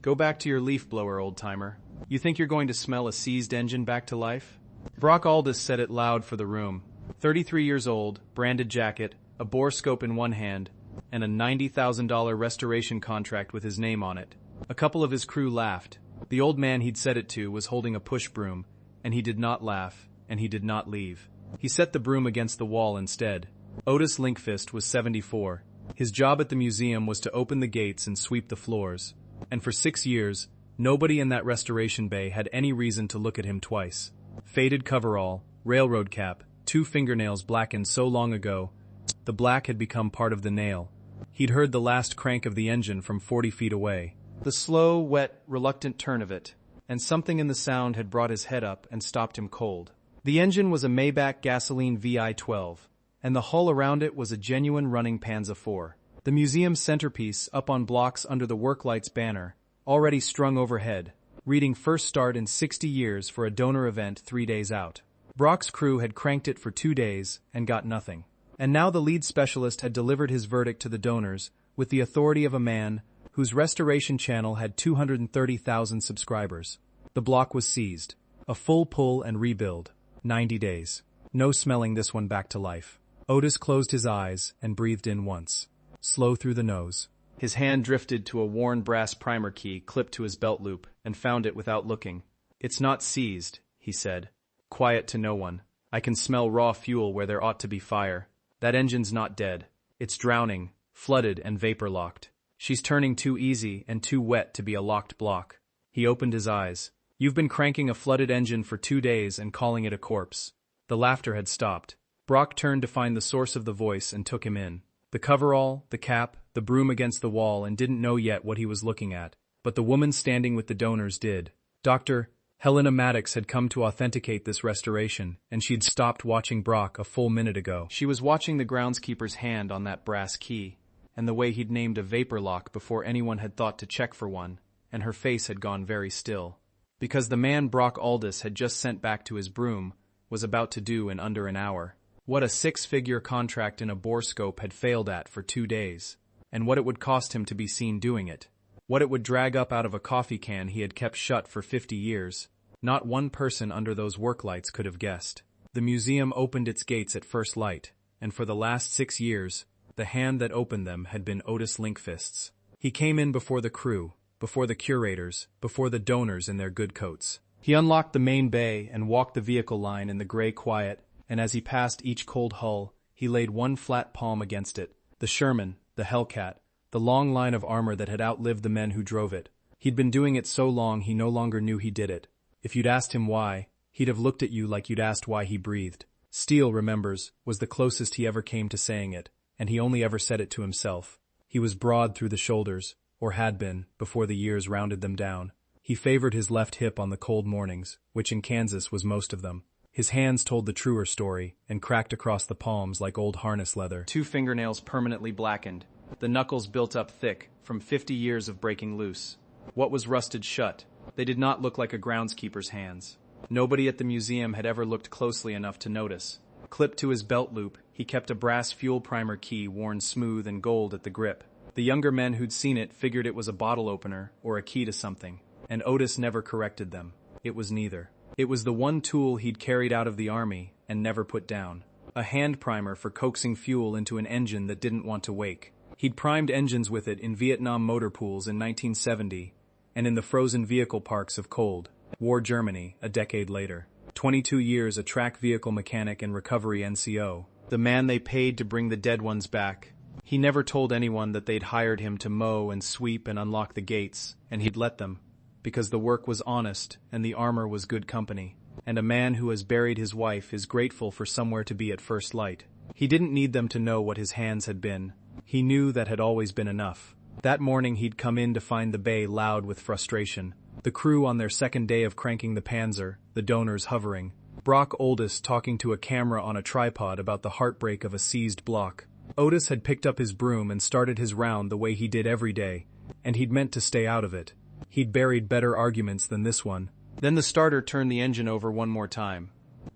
Go back to your leaf blower, old-timer. You think you're going to smell a seized engine back to life? Brock Aldous said it loud for the room. 33 years old, branded jacket, a bore scope in one hand, and a $90,000 restoration contract with his name on it. A couple of his crew laughed. The old man he'd said it to was holding a push broom, and he did not laugh, and he did not leave. He set the broom against the wall instead. Otis Linkfist was 74. His job at the museum was to open the gates and sweep the floors. And for 6 years, nobody in that restoration bay had any reason to look at him twice. Faded coverall, railroad cap, 2 fingernails blackened so long ago, the black had become part of the nail. He'd heard the last crank of the engine from 40 feet away. The slow, wet, reluctant turn of it, and something in the sound had brought his head up and stopped him cold. The engine was a Maybach gasoline VI-12, and the hull around it was a genuine running Panza IV. The museum's centerpiece, up on blocks under the Worklights banner, already strung overhead, reading first start in 60 years for a donor event 3 days out. Brock's crew had cranked it for 2 days and got nothing. And now the lead specialist had delivered his verdict to the donors with the authority of a man whose restoration channel had 230,000 subscribers. The block was seized. A full pull and rebuild. 90 days. No smelling this one back to life. Otis closed his eyes and breathed in once. Slow through the nose. His hand drifted to a worn brass primer key clipped to his belt loop and found it without looking. "It's not seized," he said. Quiet to no one. "I can smell raw fuel where there ought to be fire. That engine's not dead. It's drowning, flooded and vapor-locked. She's turning too easy and too wet to be a locked block." He opened his eyes. "You've been cranking a flooded engine for 2 days and calling it a corpse." The laughter had stopped. Brock turned to find the source of the voice and took him in. The coverall, the cap, the broom against the wall, and didn't know yet what he was looking at. But the woman standing with the donors did. Dr. Helena Maddox had come to authenticate this restoration, and she'd stopped watching Brock a full minute ago. She was watching the groundskeeper's hand on that brass key, and the way he'd named a vapor lock before anyone had thought to check for one, and her face had gone very still. Because the man Brock Aldous had just sent back to his broom was about to do in under an hour. What a 6-figure contract in a bore scope had failed at for 2 days, and what it would cost him to be seen doing it. What it would drag up out of a coffee can he had kept shut for 50 years. Not one person under those work lights could have guessed. The museum opened its gates at first light, and for the last 6 years, the hand that opened them had been Otis Linkfist's. He came in before the crew, before the curators, before the donors in their good coats. He unlocked the main bay and walked the vehicle line in the gray quiet, and as he passed each cold hull, he laid one flat palm against it. The Sherman, the Hellcat, the long line of armor that had outlived the men who drove it. He'd been doing it so long he no longer knew he did it. If you'd asked him why, he'd have looked at you like you'd asked why he breathed. Steele, remembers, was the closest he ever came to saying it, and he only ever said it to himself. He was broad through the shoulders, or had been, before the years rounded them down. He favored his left hip on the cold mornings, which in Kansas was most of them. His hands told the truer story, and cracked across the palms like old harness leather. 2 fingernails permanently blackened, the knuckles built up thick from 50 years of breaking loose. What was rusted shut? They did not look like a groundskeeper's hands. Nobody at the museum had ever looked closely enough to notice. Clipped to his belt loop, he kept a brass fuel primer key worn smooth and gold at the grip. The younger men who'd seen it figured it was a bottle opener or a key to something, and Otis never corrected them. It was neither. It was the one tool he'd carried out of the army and never put down. A hand primer for coaxing fuel into an engine that didn't want to wake. He'd primed engines with it in Vietnam motor pools in 1970 and in the frozen vehicle parks of Cold War Germany a decade later. 22 years a track vehicle mechanic and recovery NCO. The man they paid to bring the dead ones back. He never told anyone that they'd hired him to mow and sweep and unlock the gates, and he'd let them, because the work was honest and the armor was good company. And a man who has buried his wife is grateful for somewhere to be at first light. He didn't need them to know what his hands had been. He knew that had always been enough. That morning he'd come in to find the bay loud with frustration. The crew on their second day of cranking the Panzer, the donors hovering. Brock Aldous talking to a camera on a tripod about the heartbreak of a seized block. Otis had picked up his broom and started his round the way he did every day, and he'd meant to stay out of it. He'd buried better arguments than this one. Then the starter turned the engine over one more time,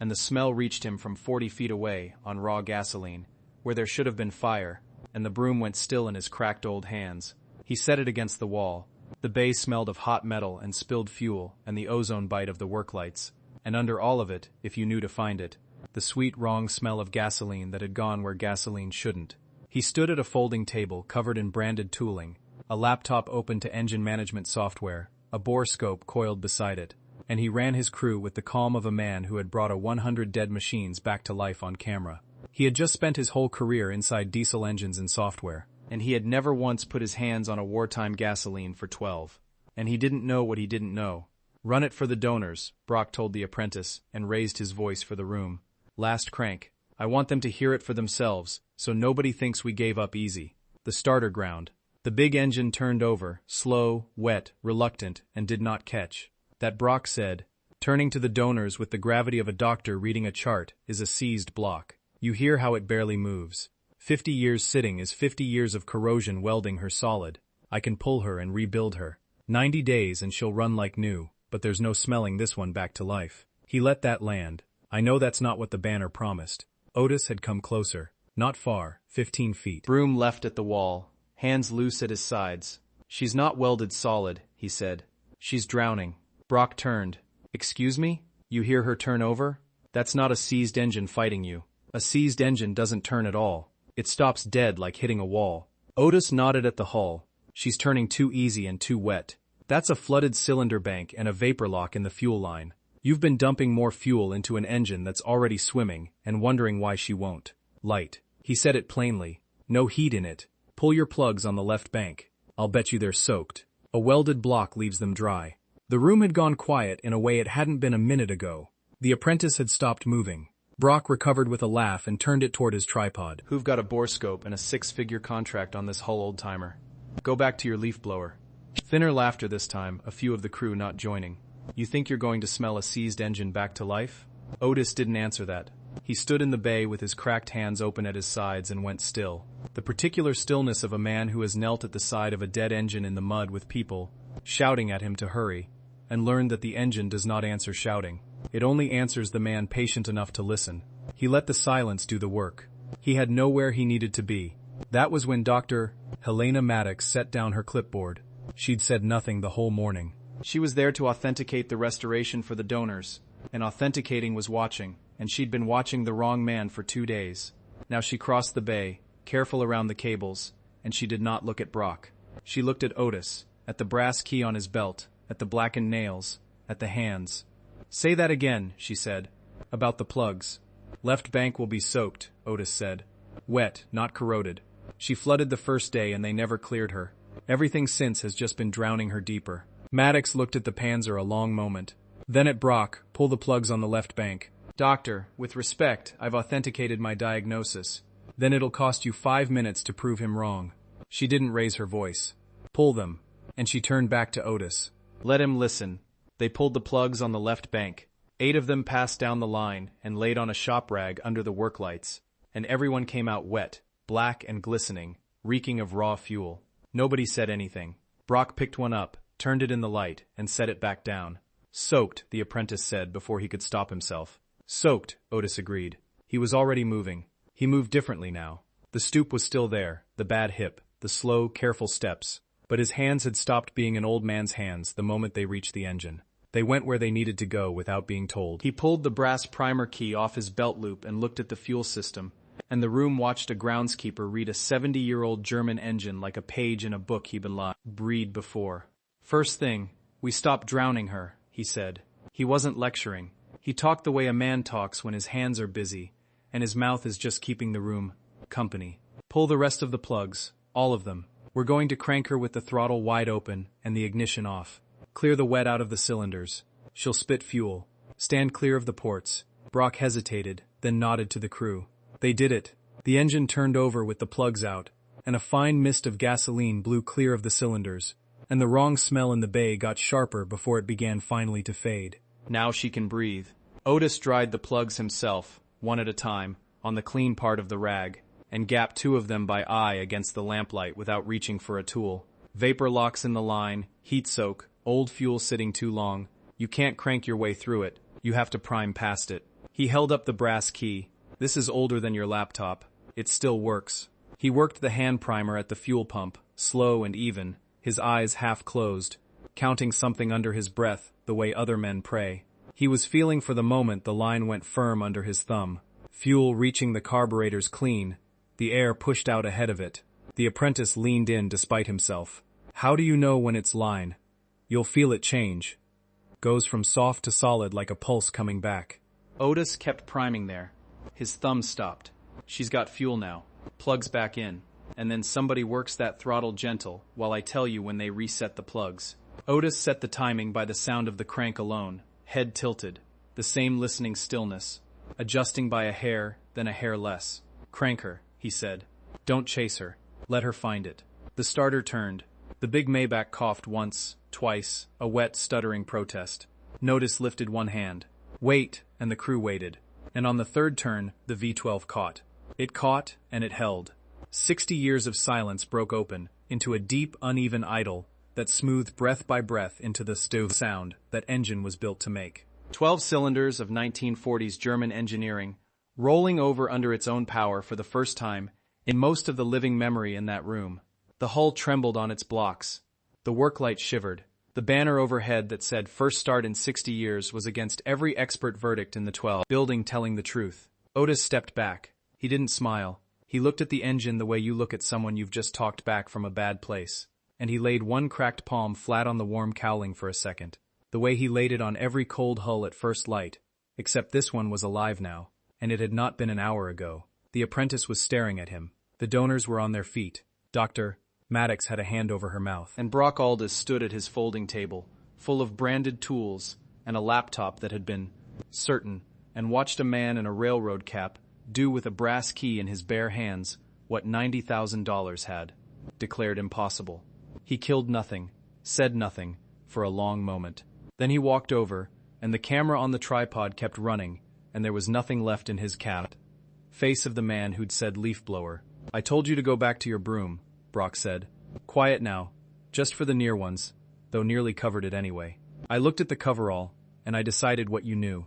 and the smell reached him from 40 feet away on raw gasoline, where there should have been fire, and the broom went still in his cracked old hands. He set it against the wall, The bay smelled of hot metal and spilled fuel and the ozone bite of the work lights. And under all of it, if you knew to find it, the sweet wrong smell of gasoline that had gone where gasoline shouldn't. He stood at a folding table covered in branded tooling, a laptop open to engine management software, a bore scope coiled beside it, and he ran his crew with the calm of a man who had brought 100 dead machines back to life on camera. He had just spent his whole career inside diesel engines and software, and he had never once put his hands on a wartime gasoline for 12. And he didn't know what he didn't know. "Run it for the donors," Brock told the apprentice, and raised his voice for the room. "Last crank. I want them to hear it for themselves, so nobody thinks we gave up easy." The starter ground. The big engine turned over, slow, wet, reluctant, and did not catch. That, Brock said, turning to the donors with the gravity of a doctor reading a chart, is a seized block. You hear how it barely moves. 50 years sitting is 50 years of corrosion welding her solid. I can pull her and rebuild her. 90 days and she'll run like new, but there's no smelling this one back to life. He let that land. I know that's not what the banner promised. Otis had come closer. Not far, 15 feet. Broom left at the wall, hands loose at his sides. "She's not welded solid," he said. "She's drowning." Brock turned. "Excuse me? You hear her turn over? That's not a seized engine fighting you. A seized engine doesn't turn at all. It stops dead like hitting a wall." Otis nodded at the hull. "She's turning too easy and too wet. That's a flooded cylinder bank and a vapor lock in the fuel line. You've been dumping more fuel into an engine that's already swimming and wondering why she won't light." He said it plainly. "No heat in it. Pull your plugs on the left bank. I'll bet you they're soaked. A welded block leaves them dry." The room had gone quiet in a way it hadn't been a minute ago. The apprentice had stopped moving. Brock recovered with a laugh and turned it toward his tripod. "Who've got a bore scope and a 6-figure contract on this hull, old-timer? Go back to your leaf blower." Thinner laughter this time, a few of the crew not joining. "You think you're going to smell a seized engine back to life?" Otis didn't answer that. He stood in the bay with his cracked hands open at his sides and went still. The particular stillness of a man who has knelt at the side of a dead engine in the mud with people shouting at him to hurry, and learned that the engine does not answer shouting. It only answers the man patient enough to listen. He let the silence do the work. He had nowhere he needed to be. That was when Dr. Helena Maddox set down her clipboard. She'd said nothing the whole morning. She was there to authenticate the restoration for the donors, and authenticating was watching, and she'd been watching the wrong man for 2 days. Now she crossed the bay, careful around the cables, and she did not look at Brock. She looked at Otis, at the brass key on his belt, at the blackened nails, at the hands. "Say that again," she said. "About the plugs." "Left bank will be soaked," Otis said. "Wet, not corroded. She flooded the first day and they never cleared her. Everything since has just been drowning her deeper." Maddox looked at the Panzer a long moment. Then at Brock, "Pull the plugs on the left bank." "Doctor, with respect, I've authenticated my diagnosis." "Then it'll cost you 5 minutes to prove him wrong." She didn't raise her voice. "Pull them." And she turned back to Otis. "Let him listen." They pulled the plugs on the left bank. 8 of them passed down the line and laid on a shop rag under the work lights, and everyone came out wet, black and glistening, reeking of raw fuel. Nobody said anything. Brock picked one up, turned it in the light, and set it back down. "Soaked," the apprentice said before he could stop himself. "Soaked," Otis agreed. He was already moving. He moved differently now. The stoop was still there, the bad hip, the slow, careful steps. But his hands had stopped being an old man's hands the moment they reached the engine. They went where they needed to go without being told. He pulled the brass primer key off his belt loop and looked at the fuel system, and the room watched a groundskeeper read a 70-year-old German engine like a page in a book he'd been read before. "First thing, we stopped drowning her," he said. He wasn't lecturing. He talked the way a man talks when his hands are busy, and his mouth is just keeping the room company. "Pull the rest of the plugs, all of them. We're going to crank her with the throttle wide open and the ignition off. Clear the wet out of the cylinders. She'll spit fuel. Stand clear of the ports." Brock hesitated, then nodded to the crew. They did it. The engine turned over with the plugs out, and a fine mist of gasoline blew clear of the cylinders, and the wrong smell in the bay got sharper before it began finally to fade. Now she can breathe. Otis dried the plugs himself, one at a time, on the clean part of the rag, and gapped 2 of them by eye against the lamplight without reaching for a tool. Vapor locks in the line, heat soak, old fuel sitting too long. You can't crank your way through it, you have to prime past it. He held up the brass key. "This is older than your laptop. It still works." He worked the hand primer at the fuel pump, slow and even, his eyes half closed, counting something under his breath the way other men pray. He was feeling for the moment the line went firm under his thumb. Fuel reaching the carburetors clean, the air pushed out ahead of it. The apprentice leaned in despite himself. How do you know when it's line? You'll feel it change. Goes from soft to solid like a pulse coming back. Otis kept priming there. His thumb stopped. She's got fuel now. Plugs back in. And then somebody works that throttle gentle while I tell you when they reset the plugs. Otis set the timing by the sound of the crank alone, head tilted, the same listening stillness, adjusting by a hair, then a hair less. Crank her, he said. Don't chase her. Let her find it. The starter turned. The big Maybach coughed once, twice, a wet, stuttering protest. Otis lifted one hand. Wait, and the crew waited. And on the third turn, the V12 caught. It caught, and it held. 60 years of silence broke open into a deep, uneven idle that smoothed breath by breath into the stove sound that engine was built to make. 12 cylinders of 1940s German engineering, rolling over under its own power for the first time in most of the living memory in that room. The hull trembled on its blocks. The work light shivered. The banner overhead that said first start in 60 years was against every expert verdict in the 12 building telling the truth. Otis stepped back. He didn't smile. He looked at the engine the way you look at someone you've just talked back from a bad place. And he laid one cracked palm flat on the warm cowling for a second. The way he laid it on every cold hull at first light. Except this one was alive now, and it had not been an hour ago. The apprentice was staring at him. The donors were on their feet. Dr. Maddox had a hand over her mouth. And Brock Aldous stood at his folding table, full of branded tools and a laptop that had been certain, and watched a man in a railroad cap do with a brass key in his bare hands what $90,000 had declared impossible. He killed nothing, said nothing, for a long moment. Then he walked over, and the camera on the tripod kept running, and there was nothing left in his cat. Face of the man who'd said leaf blower. I told you to go back to your broom, Brock said. Quiet now, just for the near ones, though nearly covered it anyway. I looked at the coverall, and I decided what you knew.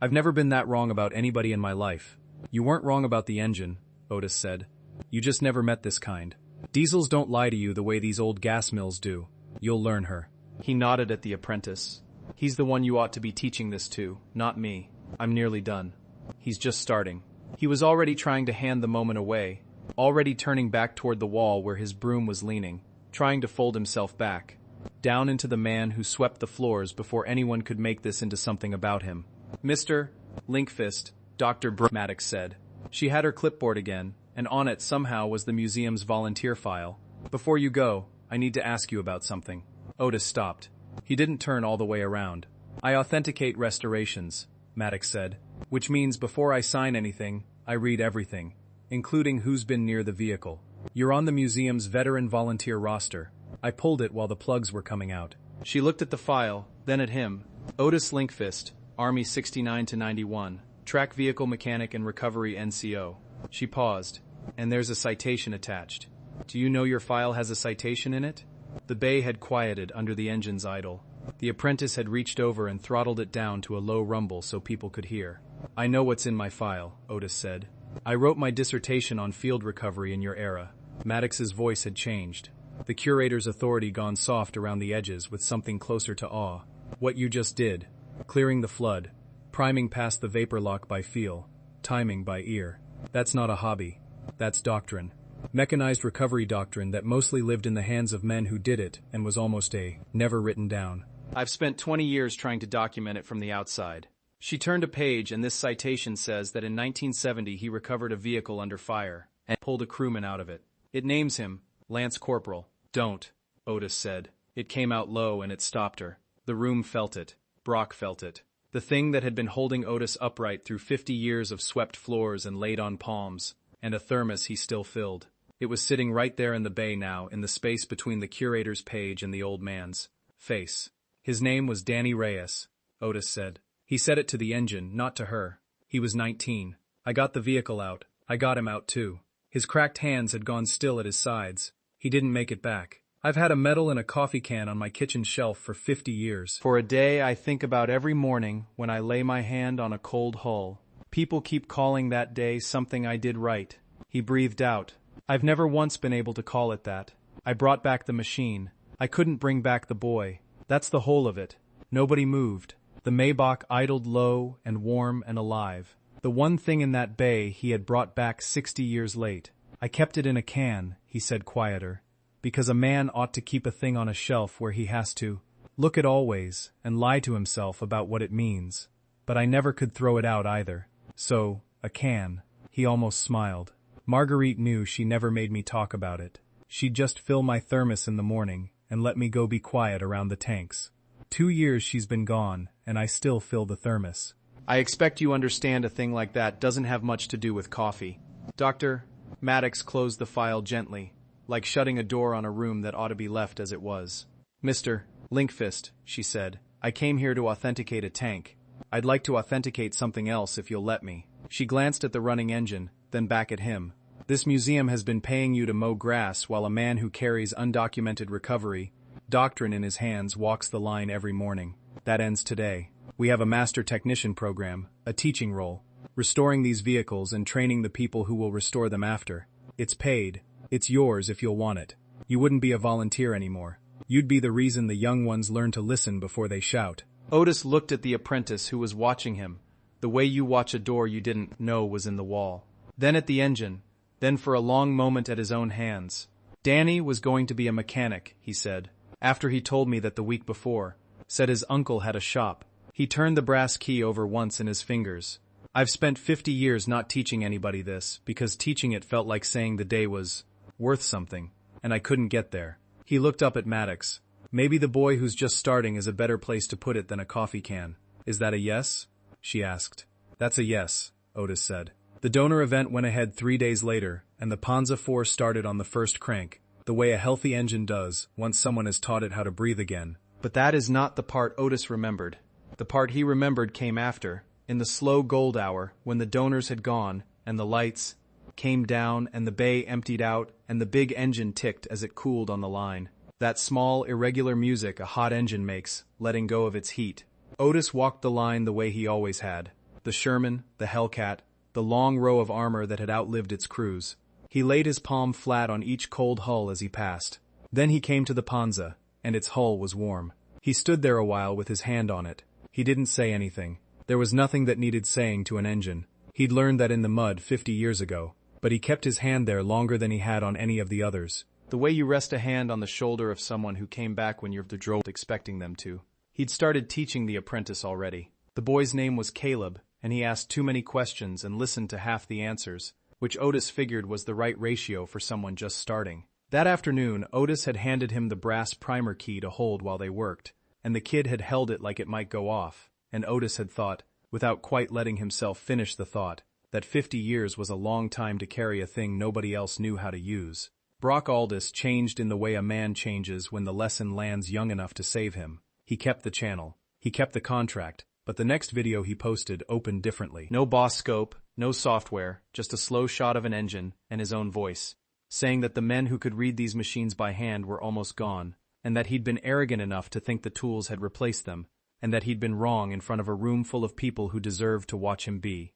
I've never been that wrong about anybody in my life. You weren't wrong about the engine, Otis said. You just never met this kind. Diesels don't lie to you the way these old gas mills do. You'll learn her. He nodded at the apprentice. He's the one you ought to be teaching this to, not me. I'm nearly done. He's just starting. He was already trying to hand the moment away, already turning back toward the wall where his broom was leaning, trying to fold himself back, down into the man who swept the floors before anyone could make this into something about him. Mr. Linkfist, Dr. Maddox said. She had her clipboard again, and on it somehow was the museum's volunteer file. Before you go, I need to ask you about something. Otis stopped. He didn't turn all the way around. I authenticate restorations, Maddox said, which means before I sign anything, I read everything, including who's been near the vehicle. You're on the museum's veteran volunteer roster. I pulled it while the plugs were coming out. She looked at the file, then at him. Otis Linkfist, Army 69 to 91, Track Vehicle Mechanic and Recovery NCO. She paused, and there's a citation attached. Do you know your file has a citation in it? The bay had quieted under the engine's idle. The apprentice had reached over and throttled it down to a low rumble so people could hear. I know what's in my file, Otis said. I wrote my dissertation on field recovery in your era. Maddox's voice had changed. The curator's authority gone soft around the edges with something closer to awe. What you just did. Clearing the flood. Priming past the vapor lock by feel. Timing by ear. That's not a hobby. That's doctrine. Mechanized recovery doctrine that mostly lived in the hands of men who did it and was almost never written down. I've spent 20 years trying to document it from the outside. She turned a page and this citation says that in 1970 he recovered a vehicle under fire and pulled a crewman out of it. It names him Lance Corporal. Don't, Otis said. It came out low and it stopped her. The room felt it. Brock felt it. The thing that had been holding Otis upright through 50 years of swept floors and laid-on palms, and a thermos he still filled. It was sitting right there in the bay now, in the space between the curator's page and the old man's face. His name was Danny Reyes, Otis said. He said it to the engine, not to her. He was 19. I got the vehicle out. I got him out too. His cracked hands had gone still at his sides. He didn't make it back. I've had a medal and a coffee can on my kitchen shelf for 50 years. For a day I think about every morning when I lay my hand on a cold hull. People keep calling that day something I did right. He breathed out. I've never once been able to call it that. I brought back the machine. I couldn't bring back the boy. That's the whole of it. Nobody moved. The Maybach idled low and warm and alive. The one thing in that bay he had brought back 60 years late. I kept it in a can, he said quieter, because a man ought to keep a thing on a shelf where he has to look it always and lie to himself about what it means. But I never could throw it out either. So, a can. He almost smiled. Marguerite knew she never made me talk about it. She'd just fill my thermos in the morning and let me go be quiet around the tanks. 2 years she's been gone, and I still fill the thermos. I expect you understand a thing like that doesn't have much to do with coffee. Dr. Maddox closed the file gently, like shutting a door on a room that ought to be left as it was. Mr. Linkfist, she said, I came here to authenticate a tank. I'd like to authenticate something else if you'll let me. She glanced at the running engine, then back at him. This museum has been paying you to mow grass while a man who carries undocumented recovery doctrine in his hands walks the line every morning. That ends today. We have a master technician program, a teaching role, restoring these vehicles and training the people who will restore them after. It's paid. It's yours if you'll want it. You wouldn't be a volunteer anymore. You'd be the reason the young ones learn to listen before they shout. Otis looked at the apprentice who was watching him, the way you watch a door you didn't know was in the wall. Then at the engine, then for a long moment at his own hands. Danny was going to be a mechanic, he said, after he told me that the week before, said his uncle had a shop. He turned the brass key over once in his fingers. I've spent 50 years not teaching anybody this, because teaching it felt like saying the day was worth something, and I couldn't get there. He looked up at Maddox. Maybe the boy who's just starting is a better place to put it than a coffee can. Is that a yes? She asked. That's a yes, Otis said. The donor event went ahead 3 days later, and the Panza IV started on the first crank, the way a healthy engine does once someone has taught it how to breathe again. But that is not the part Otis remembered. The part he remembered came after, in the slow gold hour, when the donors had gone, and the lights came down, and the bay emptied out, and the big engine ticked as it cooled on the line. That small, irregular music a hot engine makes, letting go of its heat. Otis walked the line the way he always had. The Sherman, the Hellcat, the long row of armor that had outlived its crews. He laid his palm flat on each cold hull as he passed. Then he came to the Panza, and its hull was warm. He stood there a while with his hand on it. He didn't say anything. There was nothing that needed saying to an engine. He'd learned that in the mud 50 years ago, but he kept his hand there longer than he had on any of the others. The way you rest a hand on the shoulder of someone who came back when you're the droll expecting them to. He'd started teaching the apprentice already. The boy's name was Caleb, and he asked too many questions and listened to half the answers, which Otis figured was the right ratio for someone just starting. That afternoon, Otis had handed him the brass primer key to hold while they worked, and the kid had held it like it might go off, and Otis had thought, without quite letting himself finish the thought, that 50 years was a long time to carry a thing nobody else knew how to use. Brock Aldous changed in the way a man changes when the lesson lands young enough to save him. He kept the channel. He kept the contract, but the next video he posted opened differently. No boss scope, no software, just a slow shot of an engine and his own voice, saying that the men who could read these machines by hand were almost gone, and that he'd been arrogant enough to think the tools had replaced them, and that he'd been wrong in front of a room full of people who deserved to watch him be